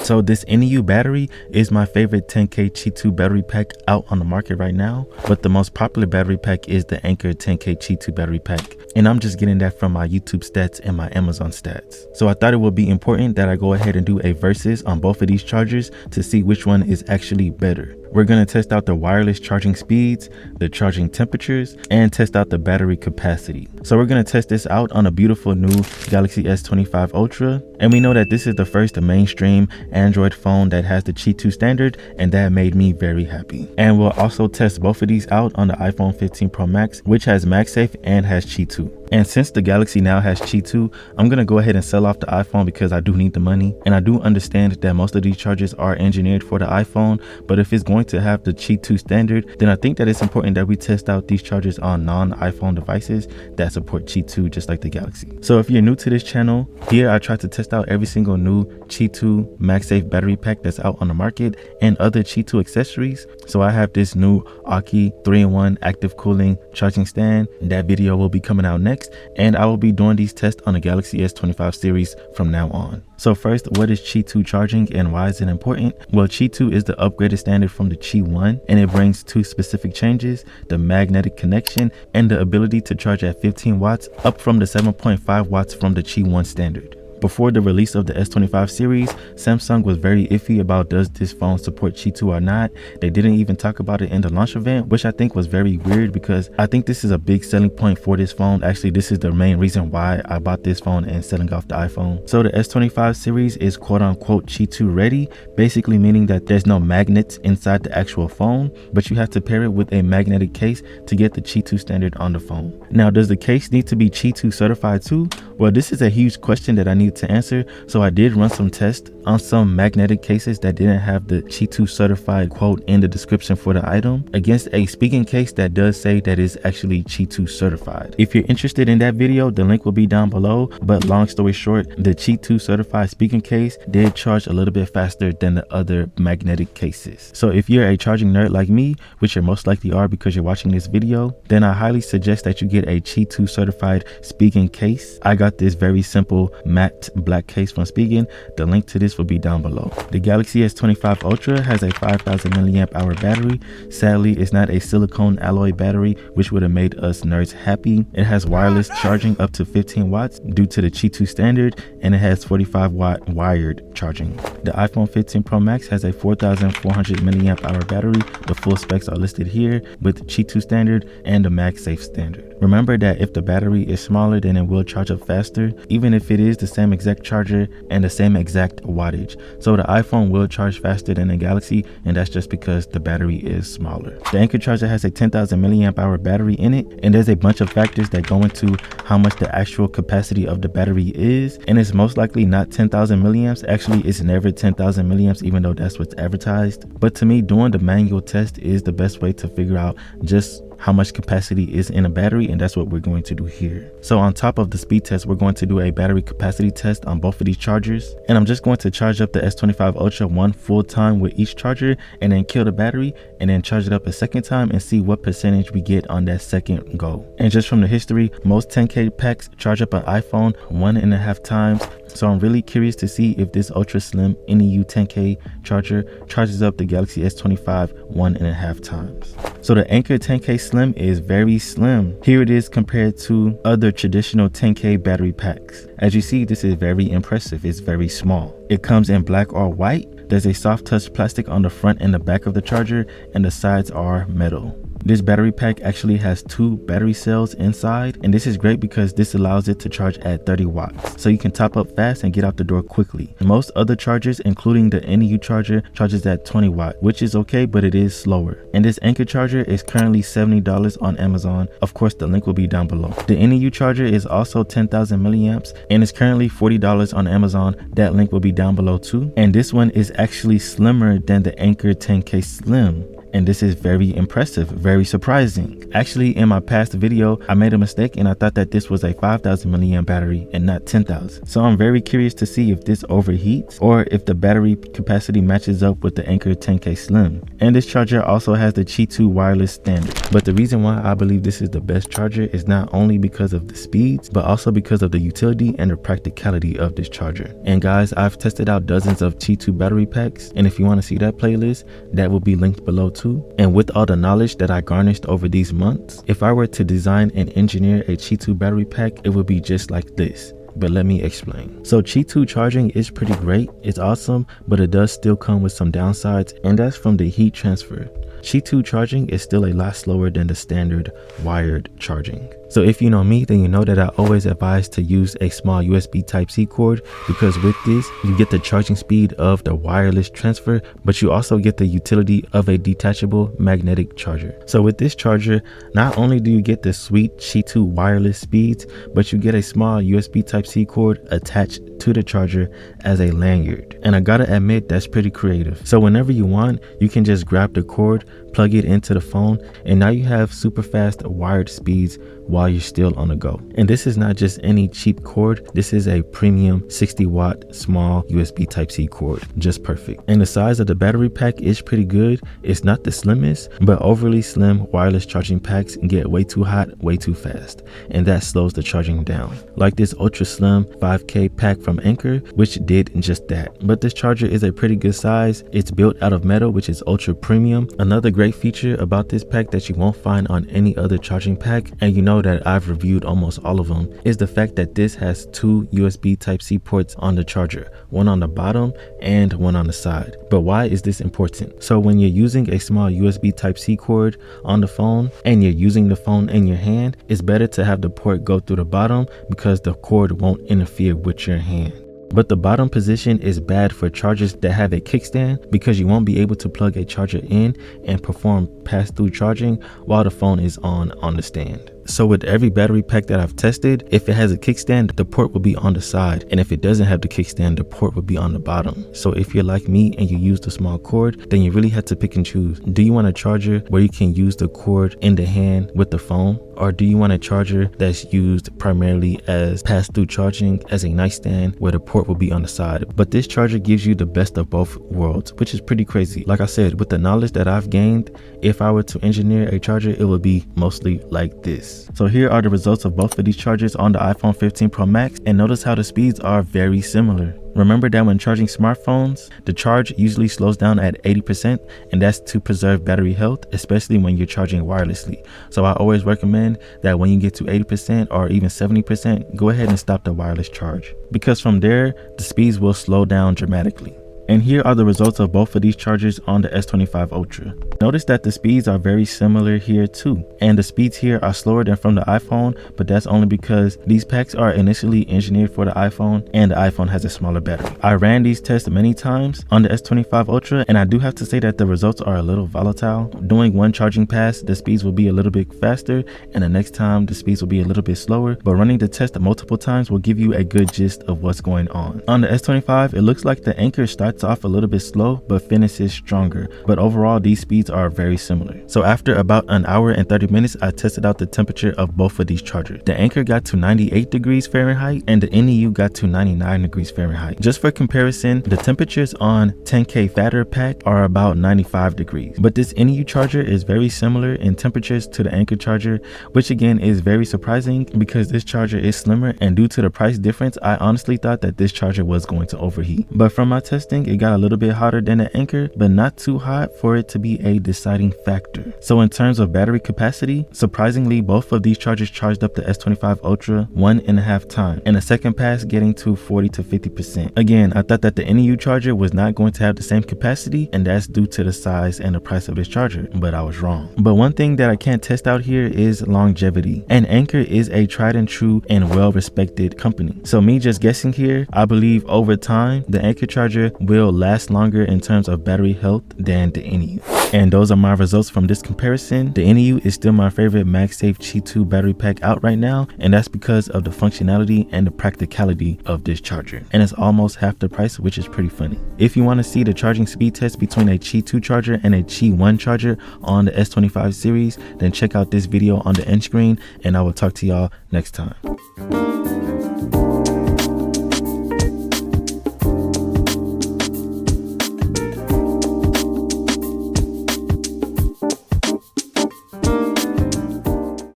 So this INIU battery is my favorite 10K Qi2 battery pack out on the market right now, but the most popular battery pack is the Anker 10K Qi2 battery pack, and I'm just getting that from my YouTube stats and my Amazon stats. So I thought it would be important that I go ahead and do a versus on both of these chargers to see which one is actually better. We're going to test out the wireless charging speeds, the charging temperatures, and test out the battery capacity. So we're going to test this out on a beautiful new Galaxy S25 Ultra. And we know that this is the first mainstream Android phone that has the Qi2 standard, and that made me very happy. And we'll also test both of these out on the iPhone 15 Pro Max, which has MagSafe and has Qi2. And since the Galaxy now has Qi2, I'm going to go ahead and sell off the iPhone because I do need the money. And I do understand that most of these chargers are engineered for the iPhone, but if it's going to have the Qi2 standard, then I think that it's important that we test out these chargers on non-iPhone devices that support Qi2 just like the Galaxy. So if you're new to this channel, here I try to test out every single new Qi2 MagSafe battery pack that's out on the market and other Qi2 accessories. So I have this new Qi 3-in-1 active cooling charging stand. That video will be coming out next, and I will be doing these tests on the Galaxy S25 series from now on. So first, what is Qi2 charging and why is it important? Well, Qi2 is the upgraded standard from the Qi1, and it brings two specific changes: the magnetic connection and the ability to charge at 15 watts, up from the 7.5 watts from the Qi1 standard. Before the release of the S25 series, Samsung was very iffy about does this phone support Qi2 or not. They didn't even talk about it in the launch event, which I think was very weird because I think this is a big selling point for this phone. Actually, this is the main reason why I bought this phone and selling off the iPhone. So the S25 series is quote unquote Qi2 ready, basically meaning that there's no magnets inside the actual phone, but you have to pair it with a magnetic case to get the Qi2 standard on the phone. Now, does the case need to be Qi2 certified too? Well, this is a huge question that I need to answer, so I did run some tests on some magnetic cases that didn't have the Qi2 certified quote in the description for the item against a speaking case that does say that is actually Qi2 certified. If you're interested in that video, the link will be down below, but long story short, the Qi2 certified speaking case did charge a little bit faster than the other magnetic cases. So if you're a charging nerd like me, which you most likely are because you're watching this video, then I highly suggest that you get a Qi2 certified speaking case. I got this very simple matte black case from Spigen. The link to this will be down below. The Galaxy S25 Ultra has a 5000 mAh battery. Sadly, it's not a silicone alloy battery, which would have made us nerds happy. It has wireless charging up to 15 watts due to the Qi2 standard, and it has 45 watt wired charging. The iPhone 15 Pro Max has a 4400 mAh battery. The full specs are listed here with Qi2 standard and the MagSafe standard. Remember that if the battery is smaller, then it will charge up faster, even if it is the same exact charger and the same exact wattage. So the iPhone will charge faster than the Galaxy, and that's just because the battery is smaller. The Anker charger has a 10,000 mAh battery in it, and there's a bunch of factors that go into how much the actual capacity of the battery is, and it's most likely not 10,000 milliamps. Actually, it's never 10,000 milliamps, even though that's what's advertised. But to me, doing the manual test is the best way to figure out just how much capacity is in a battery, and that's what we're going to do here. So on top of the speed test, we're going to do a battery capacity test on both of these chargers, and I'm just going to charge up the S25 Ultra one full time with each charger and then kill the battery and then charge it up a second time and see what percentage we get on that second go. And just from the history, most 10K packs charge up an iPhone 1.5 times. So I'm really curious to see if this ultra slim INIU 10K charger charges up the Galaxy S25 1.5 times. So the Anker 10K Slim is very slim. Here it is compared to other traditional 10K battery packs. As you see, this is very impressive. It's very small. It comes in black or white. There's a soft touch plastic on the front and the back of the charger, and the sides are metal. This battery pack actually has 2 battery cells inside, and this is great because this allows it to charge at 30 watts. So you can top up fast and get out the door quickly. Most other chargers, including the INIU charger, charges at 20 watts, which is okay, but it is slower. And this Anker charger is currently $70 on Amazon. Of course, the link will be down below. The INIU charger is also 10,000 milliamps and is currently $40 on Amazon. That link will be down below too. And this one is actually slimmer than the Anker 10K Slim. and this is very impressive, very surprising. Actually, in my past video, I made a mistake and I thought that this was a 5000 milliamp battery and not 10,000. So I'm very curious to see if this overheats or if the battery capacity matches up with the Anker 10K Slim. And this charger also has the Qi2 wireless standard. But the reason why I believe this is the best charger is not only because of the speeds, but also because of the utility and the practicality of this charger. And guys, I've tested out dozens of Qi2 battery packs, and if you want to see that playlist, that will be linked below too. And with all the knowledge that I garnished over these months, if I were to design and engineer a Qi2 battery pack, it would be just like this. But let me explain. So Qi2 charging is pretty great, it's awesome, but it does still come with some downsides, and that's from the heat transfer. Qi2 charging is still a lot slower than the standard wired charging. So if you know me, then you know that I always advise to use a small USB Type-C cord, because with this, you get the charging speed of the wireless transfer, but you also get the utility of a detachable magnetic charger. So with this charger, not only do you get the sweet Qi2 wireless speeds, but you get a small USB Type-C cord attached to the charger as a lanyard. And I gotta admit, that's pretty creative. So whenever you want, you can just grab the cord, plug it into the phone, and now you have super fast wired speeds while you're still on the go. And this is not just any cheap cord, this is a premium 60 watt small USB Type-C cord, just perfect. And the size of the battery pack is pretty good. It's not the slimmest, but overly slim wireless charging packs get way too hot way too fast, and that slows the charging down. Like this ultra slim 5K pack from Anker, which did just that. But this charger is a pretty good size. It's built out of metal, which is ultra premium. Another great feature about this pack that you won't find on any other charging pack, and you know that I've reviewed almost all of them, is the fact that this has two USB Type-C ports on the charger, one on the bottom and one on the side. But why is this important? So when you're using a small USB Type-C cord on the phone and you're using the phone in your hand, it's better to have the port go through the bottom because the cord won't interfere with your hand. But the bottom position is bad for chargers that have a kickstand, because you won't be able to plug a charger in and perform pass-through charging while the phone is on the stand. So with every battery pack that I've tested, if it has a kickstand, the port will be on the side, and if it doesn't have the kickstand, the port will be on the bottom. So if you're like me and you use the small cord, then you really have to pick and choose. Do you want a charger where you can use the cord in the hand with the phone, or do you want a charger that's used primarily as pass-through charging as a nightstand where the port will be on the side? But this charger gives you the best of both worlds, which is pretty crazy. Like I said, with the knowledge that I've gained, if I were to engineer a charger, it would be mostly like this. So here are the results of both of these chargers on the iPhone 15 Pro Max, and notice how the speeds are very similar. Remember that when charging smartphones, the charge usually slows down at 80%, and that's to preserve battery health, especially when you're charging wirelessly. So I always recommend that when you get to 80% or even 70%, go ahead and stop the wireless charge, because from there, the speeds will slow down dramatically. And here are the results of both of these chargers on the S25 Ultra. Notice that the speeds are very similar here too, and the speeds here are slower than from the iPhone, but that's only because these packs are initially engineered for the iPhone, and the iPhone has a smaller battery. I ran these tests many times on the S25 Ultra, and I do have to say that the results are a little volatile. Doing one charging pass, the speeds will be a little bit faster, and the next time the speeds will be a little bit slower, but running the test multiple times will give you a good gist of what's going on. On the S25, it looks like the Anker starts off a little bit slow but finishes stronger, but overall these speeds are very similar. So after about an hour and 30 minutes, I tested out the temperature of both of these chargers. The Anker got to 98 degrees Fahrenheit and the INIU got to 99 degrees Fahrenheit. Just for comparison, the temperatures on 10K fatter pack are about 95 degrees, but this INIU charger is very similar in temperatures to the Anker charger, which again is very surprising because this charger is slimmer, and due to the price difference, I honestly thought that this charger was going to overheat. But from my testing, it got a little bit hotter than the Anker, but not too hot for it to be a deciding factor. So in terms of battery capacity, surprisingly, both of these chargers charged up the S25 Ultra 1.5 times, and the second pass getting to 40 to 50%. Again, I thought that the INIU charger was not going to have the same capacity, and that's due to the size and the price of this charger, but I was wrong. But one thing that I can't test out here is longevity, and Anker is a tried and true and well respected company. So me just guessing here, I believe over time the Anker charger will will last longer in terms of battery health than the INIU. And those are my results from this comparison. The INIU is still my favorite MagSafe Qi2 battery pack out right now, and that's because of the functionality and the practicality of this charger. And it's almost half the price, which is pretty funny. If you want to see the charging speed test between a Qi2 charger and a Qi1 charger on the S25 series, then check out this video on the end screen, and I will talk to y'all next time.